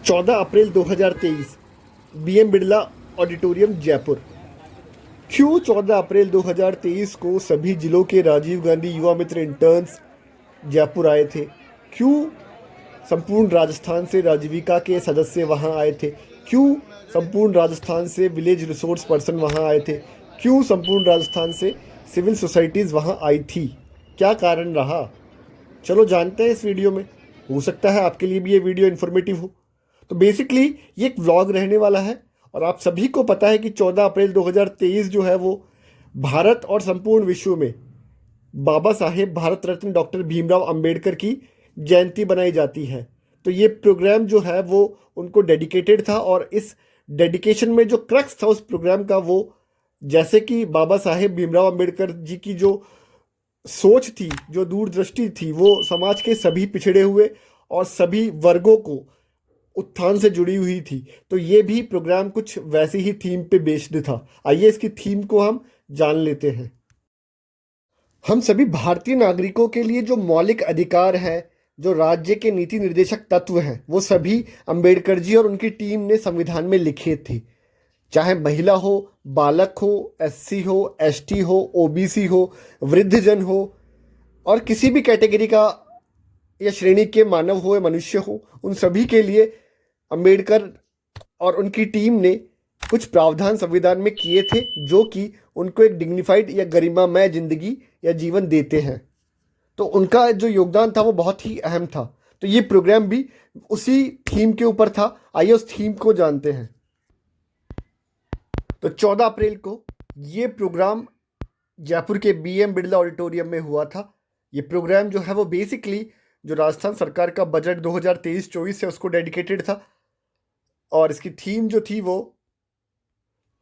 14 अप्रैल 2023 BM Birla auditorium Jaipur. क्यों 14 अप्रैल 2023 को सभी जिलों के राजीव गांधी युवा मित्र इंटर्न्स जयपुर आए थे? क्यों संपूर्ण राजस्थान से राजीविका के सदस्य वहां आए थे? क्यों संपूर्ण राजस्थान से विलेज रिसोर्स पर्सन वहां आए थे? क्यों संपूर्ण राजस्थान से सिविल सोसाइटीज़ वहां आई थी? क्या कारण रहा? चलो जानते हैं इस वीडियो में। हो सकता है आपके लिए भी ये वीडियो इन्फॉर्मेटिव हो। तो बेसिकली ये एक व्लॉग रहने वाला है और आप सभी को पता है कि 14 अप्रैल 2023 जो है वो भारत और संपूर्ण विश्व में बाबा साहेब भारत रत्न डॉक्टर भीमराव अंबेडकर की जयंती बनाई जाती है। तो ये प्रोग्राम जो है वो उनको डेडिकेटेड था और इस डेडिकेशन में जो क्रक्स था उस प्रोग्राम का, वो जैसे कि बाबा साहेब भीमराव अंबेडकर जी की जो सोच थी, जो दूरदृष्टि थी, वो समाज के सभी पिछड़े हुए और सभी वर्गों को उत्थान से जुड़ी हुई थी। तो ये भी प्रोग्राम कुछ वैसी ही थीम पे बेस्ड था। आइए इसकी थीम को हम जान लेते हैं। हम सभी भारतीय नागरिकों के लिए जो मौलिक अधिकार है, जो राज्य के नीति निर्देशक तत्व हैं, वो सभी अंबेडकर जी और उनकी टीम ने संविधान में लिखे थे। चाहे महिला हो, बालक हो, एससी हो, एसटी हो, ओबीसी हो, वृद्धजन हो और किसी भी कैटेगरी का या श्रेणी के मानव हो या मनुष्य हो, उन सभी के लिए अंबेडकर और उनकी टीम ने कुछ प्रावधान संविधान में किए थे जो कि उनको एक डिग्निफाइड या गरिमामय जिंदगी या जीवन देते हैं। तो उनका जो योगदान था वो बहुत ही अहम था। तो ये प्रोग्राम भी उसी थीम के ऊपर था। आइए उस थीम को जानते हैं। तो 14 अप्रैल को ये प्रोग्राम जयपुर के बीएम बिरला ऑडिटोरियम में हुआ था। ये प्रोग्राम जो है वो बेसिकली जो राजस्थान सरकार का बजट 2023-24 है उसको डेडिकेटेड था और इसकी थीम जो थी वो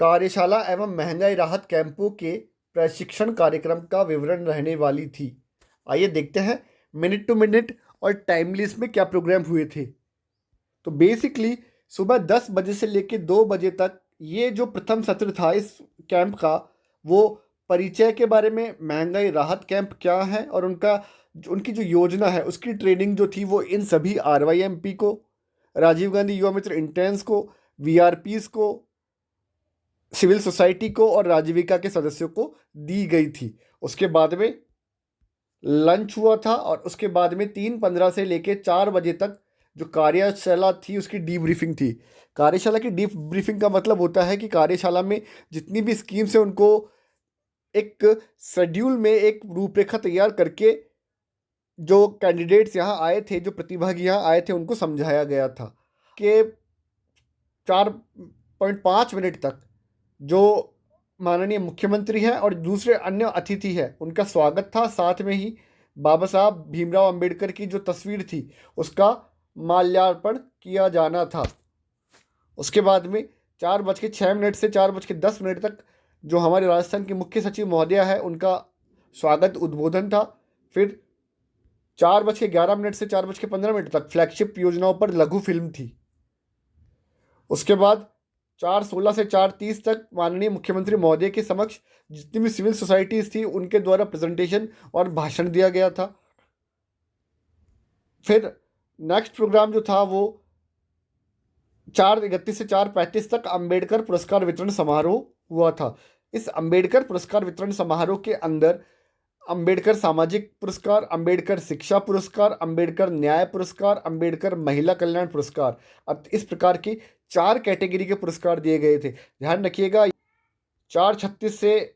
कार्यशाला एवं महंगाई राहत कैंपों के प्रशिक्षण कार्यक्रम का विवरण रहने वाली थी। आइए देखते हैं मिनट टू मिनट और टाइमलेस में क्या प्रोग्राम हुए थे। तो बेसिकली सुबह 10 बजे से लेकर 2 बजे तक ये जो प्रथम सत्र था इस कैंप का, वो परिचय के बारे में, महंगाई राहत कैंप क्या है और उनकी जो योजना है उसकी ट्रेनिंग जो थी वो इन सभी आरवाईएमपी को, राजीव गांधी युवा मित्र इंटर्न्स को, वीआरपीस को, सिविल सोसाइटी को और राजीविका के सदस्यों को दी गई थी। उसके बाद में लंच हुआ था और उसके बाद में 3:15 से लेके 4 बजे तक जो कार्यशाला थी उसकी डीब्रीफिंग थी। कार्यशाला की डीब्रीफिंग का मतलब होता है कि कार्यशाला में जितनी भी स्कीम्स हैं उनको एक शेड्यूल में एक रूपरेखा तैयार करके जो कैंडिडेट्स यहाँ आए थे, जो प्रतिभागी यहाँ आए थे, उनको समझाया गया था कि 4.5 मिनट तक जो माननीय मुख्यमंत्री हैं और दूसरे अन्य अतिथि हैं उनका स्वागत था। साथ में ही बाबा साहब भीमराव अंबेडकर की जो तस्वीर थी उसका माल्यार्पण किया जाना था। उसके बाद में 4:06 से 4:10 तक जो हमारे राजस्थान के मुख्य सचिव महोदया है उनका स्वागत उद्बोधन था। फिर 4:11 से 4:15 तक फ्लैगशिप योजनाओं पर लघु फिल्म थी। उसके बाद 4:16 से 4:30 तक माननीय मुख्यमंत्री महोदय के समक्ष जितनी भी सिविल सोसाइटीज थी उनके द्वारा प्रेजेंटेशन और भाषण दिया गया था। फिर नेक्स्ट प्रोग्राम जो था वो 4:31 से 4:35 तक अंबेडकर पुरस्कार वितरण समारोह हुआ था। इस अंबेडकर पुरस्कार वितरण समारोह के अंदर अंबेडकर सामाजिक पुरस्कार, अंबेडकर शिक्षा पुरस्कार, अंबेडकर न्याय पुरस्कार, अंबेडकर महिला कल्याण पुरस्कार, अब इस प्रकार की 4 कैटेगरी के पुरस्कार दिए गए थे। ध्यान रखिएगा 4:36 से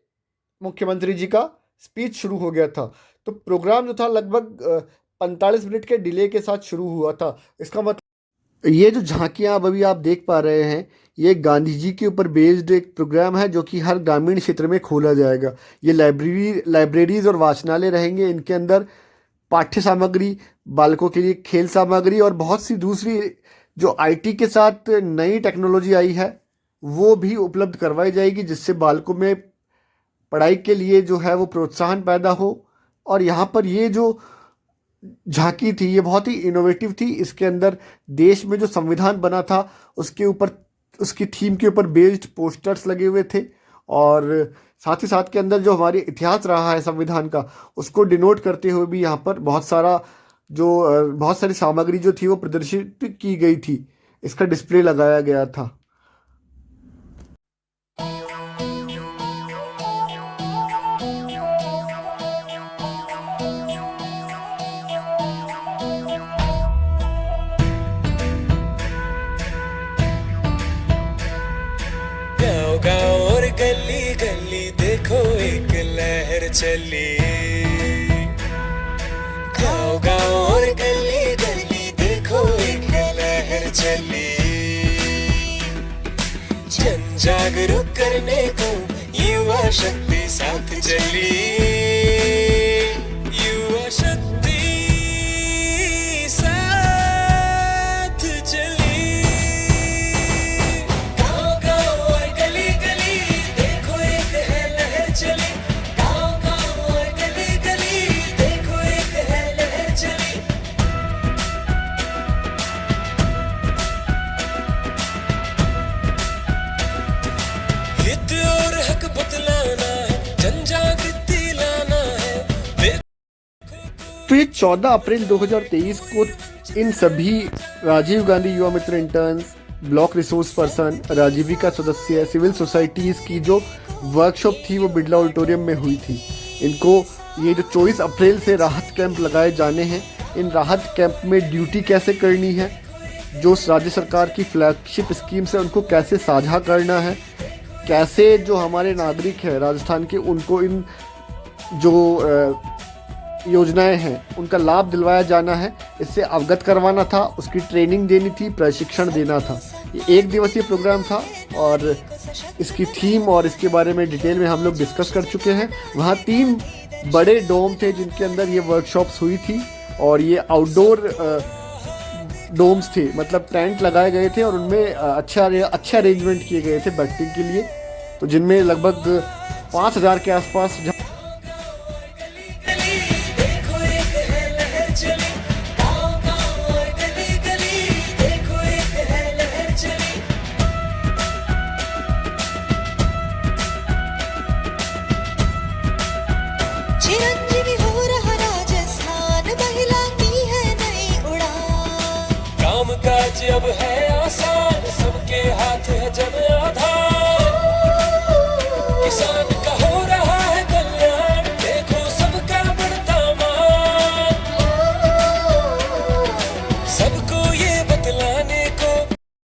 मुख्यमंत्री जी का स्पीच शुरू हो गया था। तो प्रोग्राम जो था लगभग 45 मिनट के डिले के साथ शुरू हुआ था। इसका मतलब ये जो झांकियाँ अब अभी आप देख पा रहे हैं ये गांधी जी के ऊपर बेस्ड एक प्रोग्राम है जो कि हर ग्रामीण क्षेत्र में खोला जाएगा। ये लाइब्रेरीज और वाचनालय रहेंगे। इनके अंदर पाठ्य सामग्री, बालकों के लिए खेल सामग्री और बहुत सी दूसरी जो आईटी के साथ नई टेक्नोलॉजी आई है वो भी उपलब्ध करवाई जाएगी, जिससे बालकों में पढ़ाई के लिए जो है वो प्रोत्साहन पैदा हो। और यहाँ पर ये जो झांकी थी ये बहुत ही इनोवेटिव थी। इसके अंदर देश में जो संविधान बना था उसके ऊपर, उसकी थीम के ऊपर बेस्ड पोस्टर्स लगे हुए थे और साथ ही साथ के अंदर जो हमारे इतिहास रहा है संविधान का उसको डिनोट करते हुए भी यहाँ पर बहुत सारी सामग्री जो थी वो प्रदर्शित की गई थी। इसका डिस्प्ले लगाया गया था। गाँव गाँव और गली गली देखो एक लहर चली। गाँव गाँव और गली गली देखो एक लहर चली। जन जागरूक करने को युवा शक्ति साथ चली। युवा शक्ति साथ चली। गाँव गाँव और गली गली देखो एक है लहर चली। गाँव गाँव और गली गली देखो एक है लहर चली। हित और हक बतलाना है, जन जागृति लाना है। तो ये 14 अप्रैल 2023 को इन सभी राजीव गांधी युवा मित्र interns, block resource person, Rajeevika सदस्य, सिविल सोसाइटीज़ की जो वर्कशॉप थी वो बिरला ऑडिटोरियम में हुई थी। इनको ये जो 24 अप्रैल से राहत कैंप लगाए जाने हैं, इन राहत कैंप में ड्यूटी कैसे करनी है, जो राज्य सरकार की फ्लैगशिप स्कीम से उनको कैसे साझा करना है, कैसे जो हमारे नागरिक हैं राजस्थान के उनको इन जो योजनाएं हैं उनका लाभ दिलवाया जाना है, इससे अवगत करवाना था, उसकी ट्रेनिंग देनी थी, प्रशिक्षण देना था। ये 1 दिवसीय प्रोग्राम था और इसकी थीम और इसके बारे में डिटेल में हम लोग डिस्कस कर चुके हैं। वहाँ 3 बड़े डोम थे जिनके अंदर ये वर्कशॉप्स हुई थी और ये आउटडोर डोम्स थे, मतलब टेंट लगाए गए थे और उनमें अच्छे अरेंजमेंट किए गए थे बैठने के लिए, तो जिनमें लगभग 5000 के आसपास चिरंजीवी हो रहा राजस्थान, महिला की है नई उड़ान। काम काज अब है आसान, सबके हाथ है जन आधार।